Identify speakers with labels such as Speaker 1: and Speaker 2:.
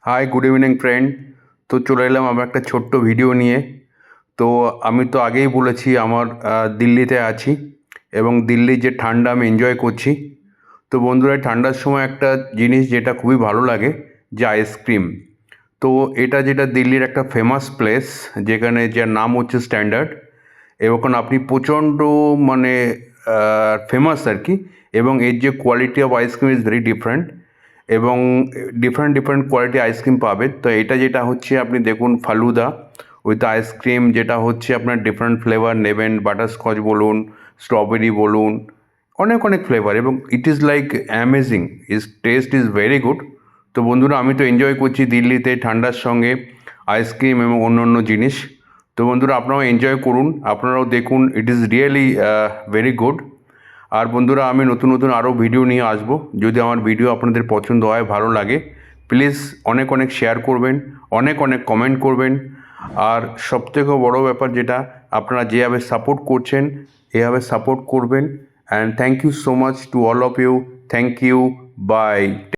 Speaker 1: High, good evening friend. তো চলে এলাম আমার একটা ছোট্ট ভিডিও নিয়ে। তো আমি তো আগেই বলেছি আমার দিল্লিতে আছি এবং দিল্লির যে ঠান্ডা আমি এনজয় করছি। তো বন্ধুরা, এই ঠান্ডার সময় একটা জিনিস যেটা খুবই ভালো লাগে, যে আইসক্রিম। তো এটা যেটা দিল্লির একটা ফেমাস প্লেস, যেখানে যার নাম হচ্ছে স্ট্যান্ডার্ড। এবং আপনি প্রচণ্ড মানে ফেমাস আর কি। এবং এর যে quality of ice cream is very different, এবং ডিফারেন্ট ডিফারেন্ট কোয়ালিটি আইসক্রিম পাবেন। তো এটা যেটা হচ্ছে, আপনি দেখুন, ফালুদা উইথ আইসক্রিম, যেটা হচ্ছে আপনার ডিফারেন্ট ফ্লেভার নেবেন, বাটারস্কচ বলুন, স্ট্রবেরি বলুন, অনেক অনেক ফ্লেভার, এবং it is like amazing, is test is very good. তো বন্ধুরা, আমি তো এনজয় করছি দিল্লিতে ঠান্ডার সঙ্গে আইসক্রিম এবং অন্য অন্য জিনিস। তো বন্ধুরা, আপনারাও এনজয় করুন, আপনারাও দেখুন, it is really very good. আর বন্ধুরা, আমি নতুন নতুন আরও ভিডিও নিয়ে আসবো। যদি আমার ভিডিও আপনাদের পছন্দ হয়, ভালো লাগে, প্লিজ অনেক অনেক শেয়ার করবেন, অনেক অনেক কমেন্ট করবেন। আর সবথেকে বড় ব্যাপার যেটা, আপনারা যেভাবে সাপোর্ট করছেন এভাবে সাপোর্ট করবেন। And thank you so much to all of you. Thank you. By.